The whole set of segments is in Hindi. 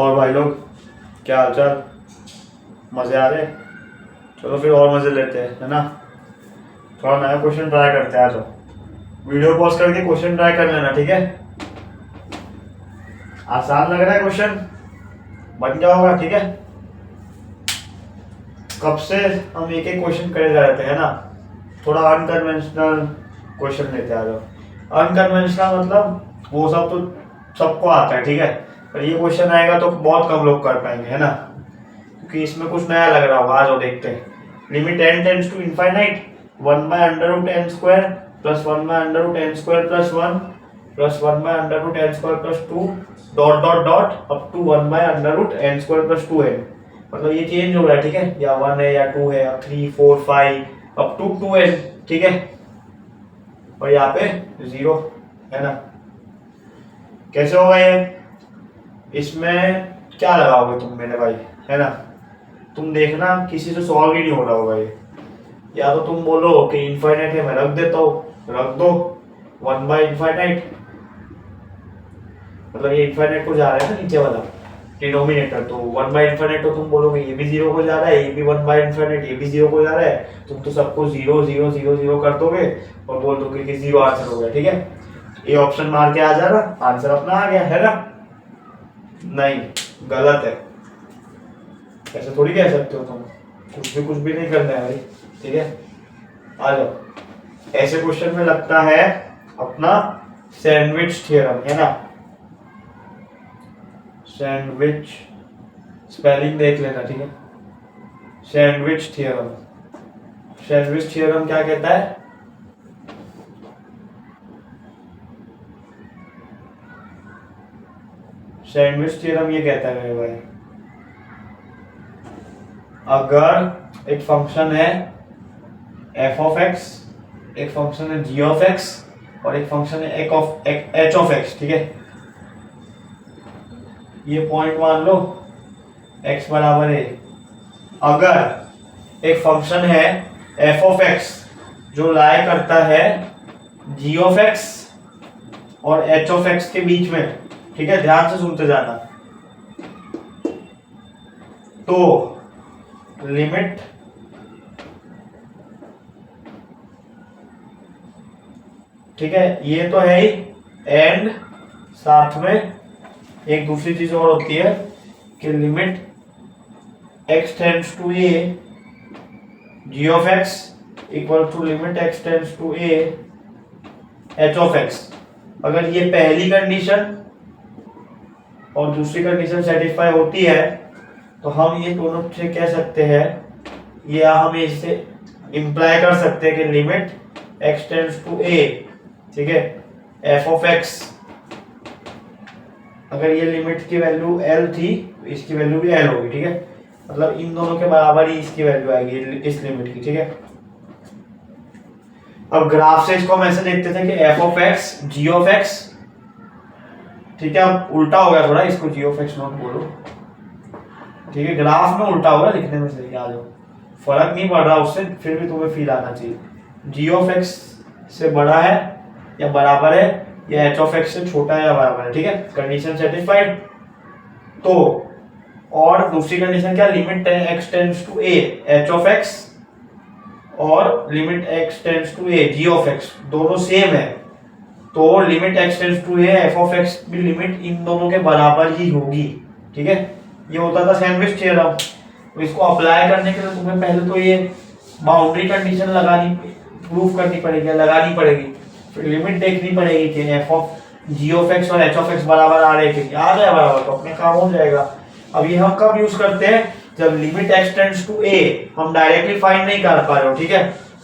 और भाई लोग, क्या हाल चाल? मज़े आ रहे? चलो फिर और मज़े लेते हैं, है ना। थोड़ा नया क्वेश्चन ट्राई करते हैं। आ जाओ, वीडियो पॉज करके क्वेश्चन ट्राई कर लेना, ठीक है। आसान लग रहा है क्वेश्चन, बन जाओगा, ठीक है। कब से हम एक एक क्वेश्चन करे जा रहे थे, है ना। थोड़ा अनकन्वेंशनल क्वेश्चन लेते आ जाओ। अनकन्वेंशनल मतलब वो सब तो सबको आता है, ठीक है। पर ये क्वेश्चन आएगा तो बहुत कम लोग कर पाएंगे, है ना, क्योंकि इसमें कुछ नया लग रहा होगा। आ जाओ देखते हैं। Limit n tends to infinite 1 by under root n square plus 1 by under root n square plus 1 plus 1 by under root n square plus 2 dot dot dot up to 1 by under root n square plus 2n। मतलब ये चेंज हो रहा है, ठीक है। या 1 है या 2 है या 3 4 5 अप टू 2n, ठीक है। और यहाँ पे 0, है ना। कैसे होगा ये? इसमें क्या लगाओगे तुम मेरे भाई, है ना। तुम देखना किसी से सॉल्व ही नहीं हो रहा होगा ये। या तो तुम बोलो कि इनफाइनाइट है, मैं रख देता हूँ, रख दो 1 बाय इनफाइनाइट। मतलब ये इनफाइनाइट को जा रहा है ना नीचे वाला डिनोमिनेटर, तो 1 बाय इनफाइनाइट, तो तुम बोलोगे ये भी 0 को जा रहा है, ये भी 1 बाय इनफाइनाइट, ये भी 0 को जा रहा है। तुम तो सबको 0 0 0 0 कर दोगे और बोल दोगे कि 0 आंसर हो गया, ठीक है। ये ऑप्शन मार के आ जा रहा, आंसर अपना आ गया, है ना। नहीं, गलत है। ऐसे थोड़ी कह सकते हो तुम। कुछ भी नहीं करना है भाई, ठीक है। आ जाओ। ऐसे क्वेश्चन में लगता है अपना सैंडविच थ्योरम, है ना। सैंडविच स्पेलिंग देख लेना, ठीक है। Sandwich theorem. सैंडविच थ्योरम क्या कहता है? सैंडविच थ्योरम ये कहता है मेरे भाई, अगर एक फंक्शन है f ऑफ x, एक फंक्शन है g ऑफ x और एक फंक्शन है h ऑफ x, ठीक है। ये पॉइंट मान लो x बराबर है। अगर एक फंक्शन है f ऑफ x जो लाई करता है g ऑफ x और h ऑफ x के बीच में, ठीक है, ध्यान से सुनते जाना। तो लिमिट ठीक है, ये तो है ही। एंड साथ में एक दूसरी चीज और होती है कि limit x tends to a g of x equal to limit x tends to a h of x। अगर ये पहली कंडीशन और दूसरी कंडीशन सेटिस्फाई होती है तो हम ये दोनों से कह सकते हैं, या हम इसे इंप्लाई कर सकते हैं कि limit x tends to a, ठीक है, f ऑफ x, अगर ये लिमिट की वैल्यू l थी तो इसकी वैल्यू भी l होगी, ठीक है। मतलब इन दोनों के बराबर ही इसकी वैल्यू आएगी इस लिमिट की, ठीक है। अब ग्राफ से इसको हम ऐसे देखते थे कि f of x g of x, ठीक है। अब उल्टा हो गया थोड़ा, इसको g ऑफ x नॉट बोलो, ठीक है। ग्राफ में उल्टा होगा, लिखने में सही आ जाओ, फर्क नहीं पड़ रहा उससे, फिर भी तुम्हें फील आना चाहिए। g ऑफ x से बड़ा है या बराबर है, या h ऑफ x से छोटा है या बराबर है, ठीक है। Condition satisfied. तो और दूसरी कंडीशन क्या? Limit x tends to a h of x और limit x tends to a g of x दोनों सेम है, तो limit x tends to a f of x भी लिमिट इन दोनों के बराबर ही होगी, ठीक है। ये होता था सैंडविच थ्योरम। तो इसको अप्लाई करने के लिए तुम्हें पहले तो ये बाउंड्री कंडीशन लगानी, प्रूफ करनी पड़ेगी, लगानी पड़ेगी। फिर लिमिट देखनी पड़ेगी कि f of g of x और h ऑफ x बराबर आ रहे हैं, आ गया बराबर तो अपने काम हो जाएगा। अब ये हम कब यूज करते हैं? जब limit x tends to a हम डायरेक्टली फाइंड नहीं कर पा रहे हो, ठीक है,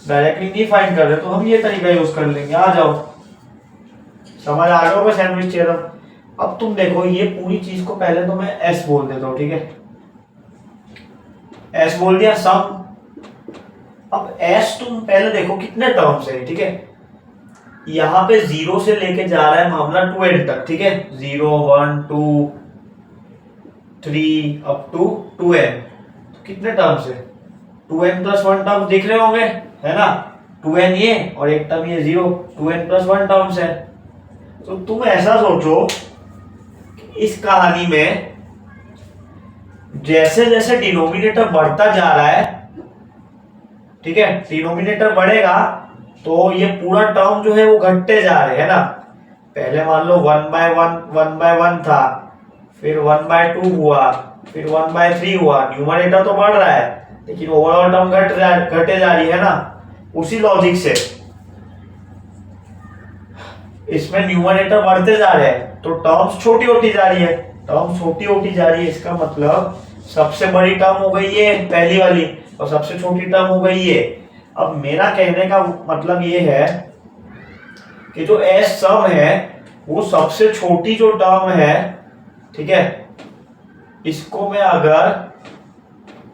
डायरेक्टली नहीं फाइंड कर रहे तो हम ये तरीका यूज कर लेंगे। आ जाओ, समझ आ गया होगा सैंडविच थ्योरम। अब तुम देखो, ये पूरी चीज को पहले तो मैं s बोल देता हूँ, ठीक है। s बोल दिया, सम। अब s तुम पहले देखो कितने टर्म्स है, ठीक है। यहाँ पे 0 से लेके जा रहा है मामला 2n तक, ठीक है। 0 1 2 3 अप टू 2n, तो कितने टर्म्स है? 2n प्लस 1 टर्म्स दिख रहे होंगे, है ना। 2n ये और एक टर्म ये 0, 2n प्लस 1 टर्म्स है। तो तुम ऐसा सोचो, इस कहानी में जैसे जैसे डिनोमिनेटर बढ़ता जा रहा है, ठीक है, डिनोमिनेटर बढ़ेगा तो ये पूरा टर्म जो है वो घटते जा रहे हैं ना। पहले मान लो 1/1 था, फिर 1/2 हुआ, फिर 1/3 हुआ। न्यूमरेटर तो बढ़ रहा है लेकिन ओवरऑल टर्म घटे जा रही है ना। उसी लॉजिक से इसमें न्यूमरेटर बढ़ते जा रहे हैं तो टर्म्स छोटी होती जा रही है। टर्म छोटी होती जा रही है, इसका मतलब सबसे बड़ी टर्म हो गई ये पहली वाली और सबसे छोटी टर्म हो गई ये। अब मेरा कहने का मतलब ये है कि जो एस सम है वो सबसे छोटी जो टर्म है, ठीक है, इसको मैं अगर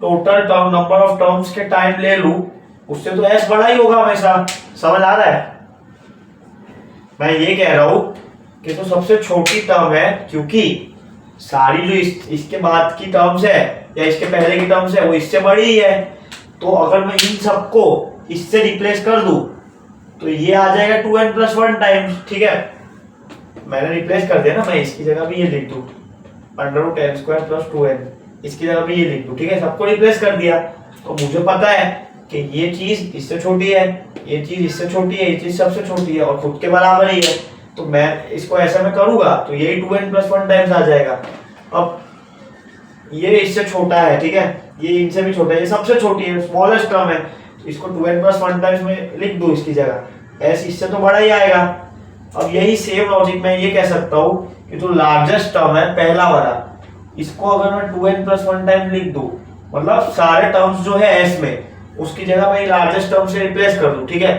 total term number of terms के टाइम ले लूं उससे तो एस बड़ा ही होगा हमेशा। समझ आ रहा है? मैं ये कह रहा हूं कि तो सबसे छोटी टर्म है, क्योंकि सारी जो इसके बाद की टर्म्स है या इसके पहले की टर्म्स है वो इससे बड़ी ही है। तो अगर मैं इन सबको इससे रिप्लेस कर दूं तो ये आ जाएगा 2n+1 टाइम्स, ठीक है। मैंने रिप्लेस कर दिया ना, मैं इसकी जगह भी ये लिख दूं √n² + 2n, इसकी जगह भी ये लिख दूं, ठीक है। सबको रिप्लेस कर दिया तो मुझे पता है कि ये चीज इससे छोटी है, ये चीज इससे छोटी है, ये चीज सबसे छोटी है और खुद के बराबर ही है। तो मैं इसको ऐसा में करूंगा तो यही 2n+1 टाइम्स आ जाएगा। अब ये इससे छोटा है, ठीक है, ये इनसे भी छोटा है, ये सबसे छोटी है, स्मॉलेस्ट टर्म है, तो इसको 2n+1 टाइम्स में लिख दूं इसकी जगह। एस इससे तो बड़ा ही आएगा। अब यही सेम लॉजिक मैं ये कह सकता हूँ कि जो लार्जेस्ट टर्म है पहला वाला, इसको अगर मैं 2n+1 टाइम लिख दूं, मतलब सारे टर्म्स जो है एस में उसकी जगह मैं लार्जेस्ट टर्म से रिप्लेस कर दूं, ठीक है,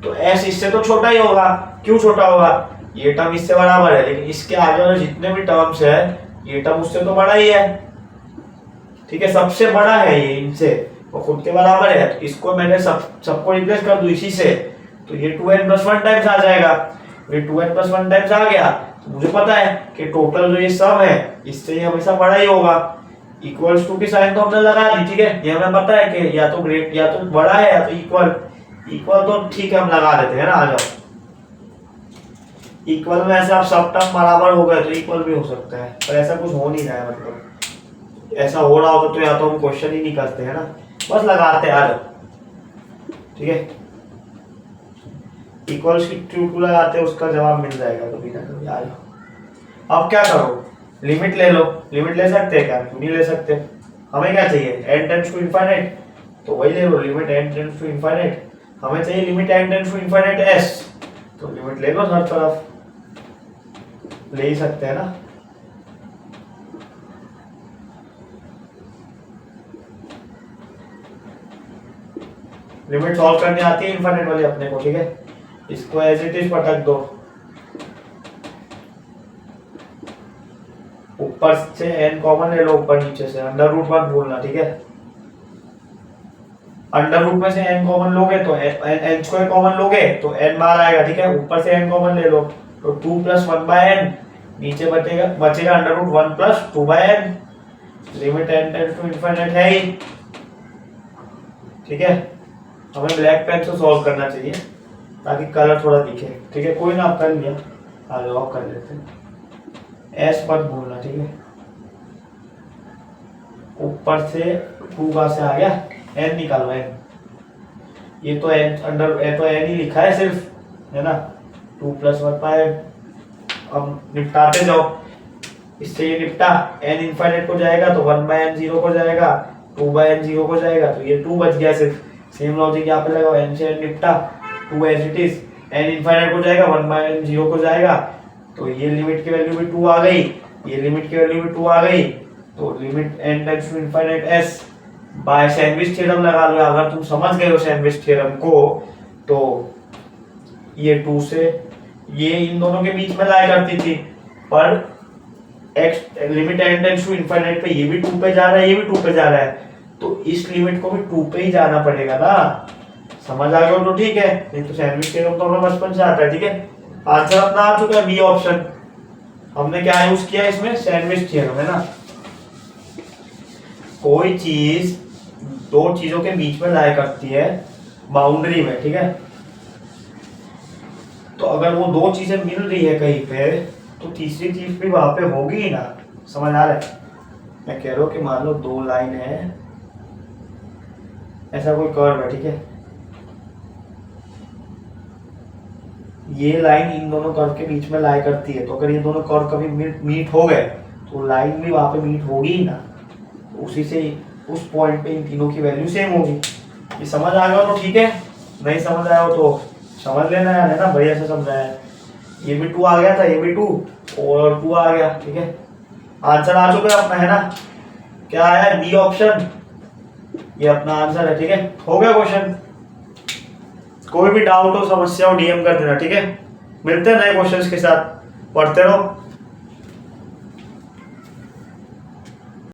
तो एस इससे तो छोटा ही होगा। क्यों छोटा होगा? ये टर्म इससे बराबर है, लेकिन इसके आगे वाले जितने भी टर्म्स है ये टर्म उससे तो बड़ा ही है, ठीक है, सबसे बड़ा है ये इनसे और खुद के बराबर है। तो इसको मैंने सबको रिप्लेस कर दूं इसी से, तो ये 2n+1 टाइम्स आ जाएगा। ये 2n+1 टाइम्स आ गया तो मुझे पता है कि टोटल जो ये सम है इससे ये हमेशा बड़ा ही होगा। इक्वल्स टू की साइन तो हमने लगा दी, ठीक है, ये हमें पता है कि या तो ग्रेट या तो बड़ा है या तो इक्वल। इक्वल तो ठीक है हम लगा देते हैं ना, आ जाओ। इक्वल में ऐसे आप सब टर्म बराबर हो गए तो इक्वल भी हो सकता है, पर ऐसा कुछ हो नहीं रहा है। मतलब ऐसा हो रहा होता तो या तो हम क्वेश्चन ही नहीं करते हैं ना, बस लगाते हैं, आ जाओ, ठीक है। इक्वल्स की टू लगाते हैं, उसका जवाब मिल जाएगा कभी ना कभी, आ जाओ। अब क्या करो, लिमिट ले लो। लिमिट ले सकते हैं क्या? नहीं ले सकते। हमें क्या चाहिए? n टेंड्स टू इनफाइनाइट, तो वही ले लो, limit n tends to infinite. हमें चाहिए limit n tends to infinite s, तो लिमिट ले लो हर तरफ, ले ही सकते हैं ना। लिमिट सॉल्व करनी आती है इनफाइनाइट वाली अपने को, ठीक है। इसको एज इट इज पटक दो, ऊपर से n कॉमन ले लो, ऊपर नीचे से अंडर रूट मत भूलना, ठीक है। अंडर रूट में से n कॉमन लोगे तो n² कॉमन लोगे तो n बार आएगा, ठीक है। ऊपर से n कॉमन ले लो तो 2 + 1/n, नीचे बचेगा under root 1 + 2/n। Limit n tends to infinite है ही, ठीक है। हमें ब्लैक पेन से सॉल्व करना चाहिए ताकि कलर थोड़ा दिखे, ठीक है। कोई ना, आप कर लिया, आ जाओ आप कर लेते हैं। एस मत भूलना, ठीक है। ऊपर से 2 कहां से आ गया? n निकालो, n, ये तो n अंडर ए तो n ही लिखा है सिर्फ, है ना। 2 + 1/n, अब निपटाते जाओ, इससे ये निपटा, n इनफाइनाइट को जाएगा तो 1/n 0 को जाएगा, 2/n 0 को जाएगा, तो ये 2 बच गया सिर्फ। सेम लॉजिक यहाँ पे लगाओ, n से n निपटा, 2 as it is, n infinite को जाएगा, 1/n 0 को जाएगा, तो ये लिमिट की वैल्यू भी 2 आ गई, ये लिमिट की वैल्यू भी 2 आ गई, तो limit n tends to infinite s by sandwich theorem लगा लो। अगर तुम समझ गए हो सैंडविच थ्योरम को तो ये 2 से ये इन दोनों के बीच में लाया करती थी, पर x limit n tends to infinite पे ये भी 2 पे जा रहा है, ये भी 2 पे जा रहा है, तो इस लिमिट को भी 2 पे ही जाना पड़ेगा ना। समझ आ गया तो ठीक है, नहीं तो सैंडविच थ्योरम तो हमें बचपन से आता है, ठीक है। आंसर अपना आ चुका है, बी ऑप्शन। हमने क्या यूज किया इसमें? सैंडविच थ्योरम, है ना। कोई चीज दो चीजों के बीच में लाया करती है बाउंड्री में, ठीक है, तो अगर वो दो चीजें मिल रही है कहीं पे तो तीसरी चीज भी वहां पे होगी ही ना। समझ आ रहा है? मैं कह रहा हूँ कि मान लो दो लाइन है, ऐसा कोई कर्व है, ठीक है, ये लाइन इन दोनों कर्व के बीच में लाई करती है, तो अगर ये दोनों कर्व कभी मीट हो गए तो लाइन भी वहां पे मीट होगी ही ना, तो उसी से उस पॉइंट पे इन तीनों की वैल्यू सेम होगी। ये समझ आ गया तो ठीक है, नहीं समझ आया हो तो समझ लेना यार, है ना, बढ़िया से समझाया है। ये भी 2 आ गया था, ये भी 2 और 2 आ गया, ठीक है, आंसर आ चुका है अपना, है ना, क्या आया, बी ऑप्शन, ये अपना आंसर है, ठीक है, हो गया क्वेश्चन। कोई भी डाउट हो, समस्या हो, डीएम कर देना, ठीक है, मिलते हैं नए क्वेश्चंस के साथ, पढ़ते रहो।